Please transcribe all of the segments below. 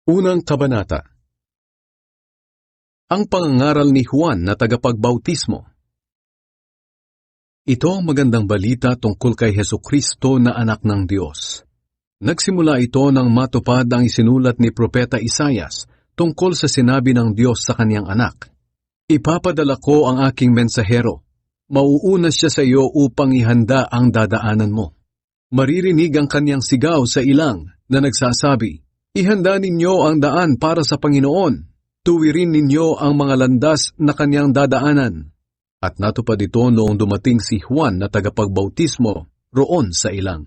Unang kabanata. Ang pangangaral ni Juan na tagapagbautismo. Ito ang magandang balita tungkol kay Hesukristo na anak ng Diyos. Nagsimula ito nang matupad ang isinulat ni Propeta Isaias tungkol sa sinabi ng Diyos sa kaniyang anak. Ipapadala ko ang aking mensahero. Mauuna siya sa iyo upang ihanda ang dadaanan mo. Maririnig ang kaniyang sigaw sa ilang na nagsasabi, ihanda ninyo ang daan para sa Panginoon. Tuwirin ninyo ang mga landas na kaniyang dadaanan. At natupad ito noong dumating si Juan na tagapagbautismo roon sa ilang.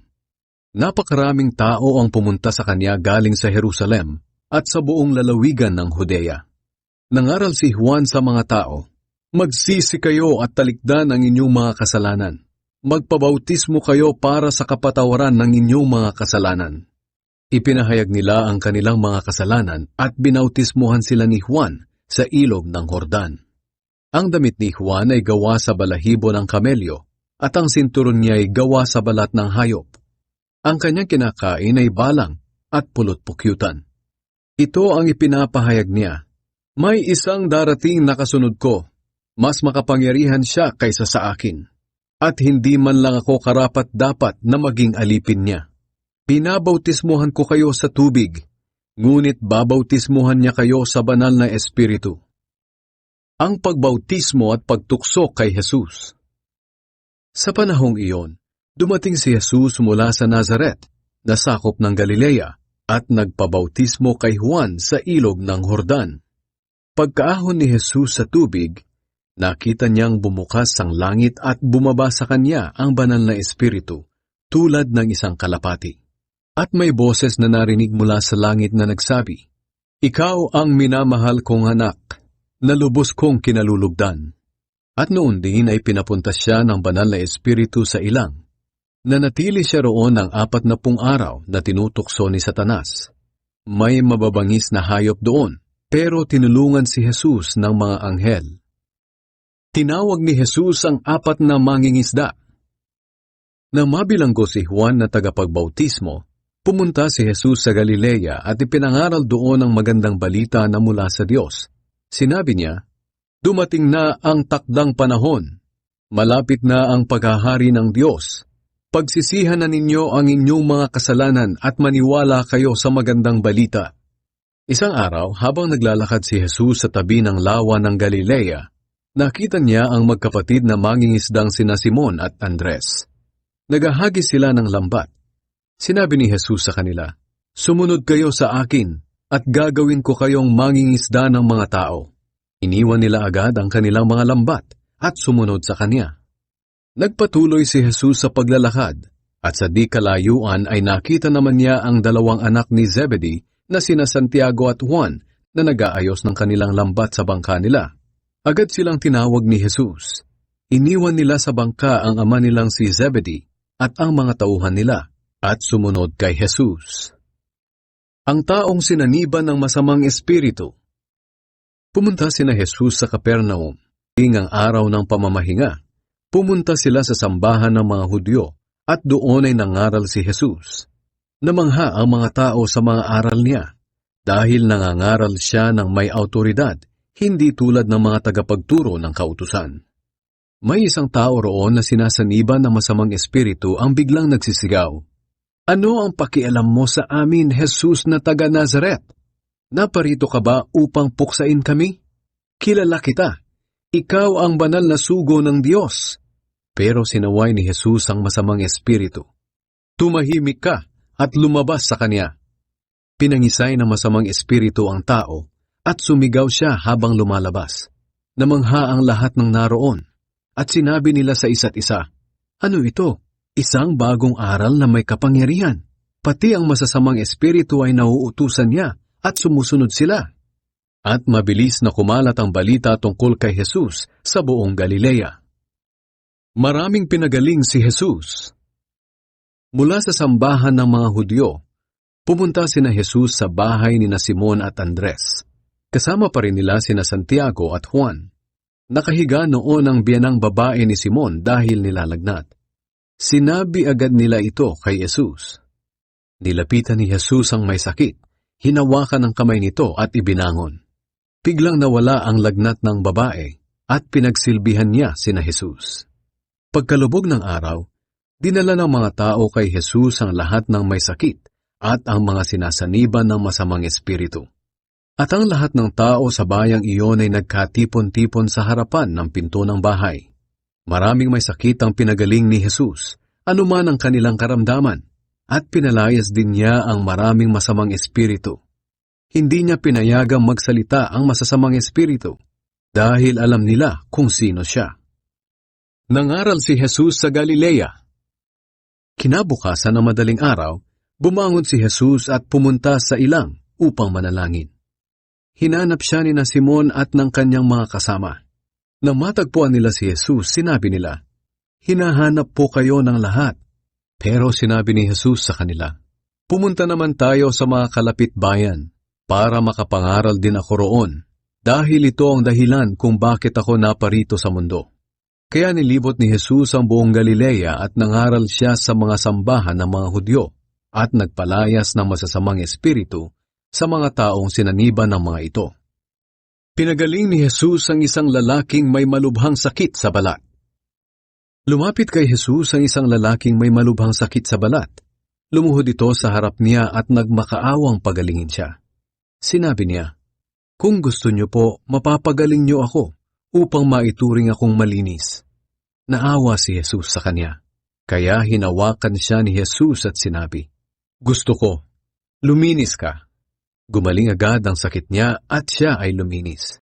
Napakaraming tao ang pumunta sa kanya galing sa Jerusalem at sa buong lalawigan ng Judea. Nangaral si Juan sa mga tao, magsisi kayo at talikdan ang inyong mga kasalanan. Magpabautismo kayo para sa kapatawaran ng inyong mga kasalanan. Ipinahayag nila ang kanilang mga kasalanan at binautismuhan sila ni Juan sa ilog ng Jordan. Ang damit ni Juan ay gawa sa balahibo ng kamelyo at ang sinturon niya ay gawa sa balat ng hayop. Ang kanyang kinakain ay balang at pulot-pukyutan. Ito ang ipinapahayag niya, may isang darating na kasunod ko, mas makapangyarihan siya kaysa sa akin, at hindi man lang ako karapat-dapat na maging alipin niya. Pinabautismuhan ko kayo sa tubig, ngunit babautismuhan niya kayo sa banal na Espiritu. Ang pagbautismo at pagtukso kay Jesus. Sa panahong iyon, dumating si Jesus mula sa Nazaret, na sakop ng Galilea, at nagpabautismo kay Juan sa ilog ng Jordan. Pagkaahon ni Jesus sa tubig, nakita niyang bumukas ang langit at bumaba sa kanya ang banal na Espiritu, tulad ng isang kalapati. At may boses na narinig mula sa langit na nagsabi, ikaw ang minamahal kong anak, na lubos kong kinalulugdan. At noon din ay pinapunta siya ng banal na Espiritu sa ilang. Nanatili siya roon ng 40 araw na tinutukso ni Satanas. May mababangis na hayop doon, pero tinulungan si Jesus ng mga anghel. Tinawag ni Jesus ang 4 na mangingisda. Nang mabilanggo si Juan na tagapagbautismo, pumunta si Jesus sa Galilea at ipinangaral doon ang magandang balita na mula sa Diyos. Sinabi niya, dumating na ang takdang panahon. Malapit na ang paghahari ng Diyos. Pagsisihan na ninyo ang inyong mga kasalanan at maniwala kayo sa magandang balita. Isang araw, habang naglalakad si Jesus sa tabi ng lawa ng Galilea, nakita niya ang magkapatid na mangingisdang sina Simon at Andres. Nagahagi sila ng lambat. Sinabi ni Jesus sa kanila, sumunod kayo sa akin at gagawin ko kayong mangingisda ng mga tao. Iniwan nila agad ang kanilang mga lambat at sumunod sa kanya. Nagpatuloy si Jesus sa paglalakad at sa di kalayuan ay nakita naman niya ang 2 anak ni Zebedee na sina Santiago at Juan na nag-aayos ng kanilang lambat sa bangka nila. Agad silang tinawag ni Jesus. Iniwan nila sa bangka ang ama nilang si Zebedee at ang mga tauhan nila at sumunod kay Jesus. Ang taong sinaniban ng masamang espiritu. Pumunta sina Jesus sa Capernaum. Ang araw ng pamamahinga, pumunta sila sa sambahan ng mga Hudyo at doon ay nangaral si Jesus. Namangha ang mga tao sa mga aral niya dahil nangangaral siya ng may autoridad, hindi tulad ng mga tagapagturo ng kautusan. May isang tao roon na sinasaniban ng masamang espiritu ang biglang nagsisigaw, ano ang pakialam mo sa amin, Jesus na taga Nazaret? Naparito ka ba upang puksain kami? Kilala kita. Ikaw ang banal na sugo ng Diyos. Pero sinaway ni Jesus ang masamang espiritu. Tumahimik ka at lumabas sa kanya. Pinangisay ng masamang espiritu ang tao at sumigaw siya habang lumalabas. Namangha ang lahat ng naroon at sinabi nila sa isa't isa, ano ito? Isang bagong aral na may kapangyarihan. Pati ang masasamang espiritu ay nauutusan niya at sumusunod sila. At mabilis na kumalat ang balita tungkol kay Jesus sa buong Galilea. Maraming pinagaling si Jesus. Mula sa sambahan ng mga Hudyo, pumunta sina Jesus sa bahay ni Simon at Andres. Kasama pa rin nila sina Santiago at Juan. Nakahiga noon ang biyanang babae ni Simon dahil nilalagnat. Sinabi agad nila ito kay Jesus. Nilapitan ni Jesus ang may sakit. Hinawakan ang kamay nito at ibinangon. Biglang nawala ang lagnat ng babae at pinagsilbihan niya sina Jesus. Pagkalubog ng araw, dinala ng mga tao kay Jesus ang lahat ng may sakit at ang mga sinasaniban ng masamang espiritu. At ang lahat ng tao sa bayang iyon ay nagkatipon-tipon sa harapan ng pinto ng bahay. Maraming may sakit ang pinagaling ni Jesus, anuman ang kanilang karamdaman, at pinalayas din niya ang maraming masamang espiritu. Hindi niya pinayagang magsalita ang masasamang espiritu dahil alam nila kung sino siya. Nangaral si Jesus sa Galilea. Kinabukasan ng madaling araw, bumangon si Jesus at pumunta sa ilang upang manalangin. Hinanap siya ni na Simon at ng kanyang mga kasama. Nang matagpuan nila si Jesus, sinabi nila, "Hinahanap po kayo ng lahat." Pero sinabi ni Jesus sa kanila, "Pumunta naman tayo sa mga kalapit bayan para makapangaral din ako roon, dahil ito ang dahilan kung bakit ako naparito sa mundo." Kaya nilibot ni Jesus ang buong Galilea at nangaral siya sa mga sambahan ng mga Hudyo at nagpalayas ng masasamang espiritu sa mga taong sinaniban ng mga ito. Pinagaling ni Jesus ang isang lalaking may malubhang sakit sa balat. Lumapit kay Jesus ang isang lalaking may malubhang sakit sa balat. Lumuhod ito sa harap niya at nagmakaawang pagalingin siya. Sinabi niya, "Kung gusto niyo po, mapapagaling niyo ako upang maituring akong malinis." Naawa si Jesus sa kanya, kaya hinawakan siya ni Jesus at sinabi, "Gusto ko, luminis ka." Gumaling agad ang sakit niya at siya ay luminis.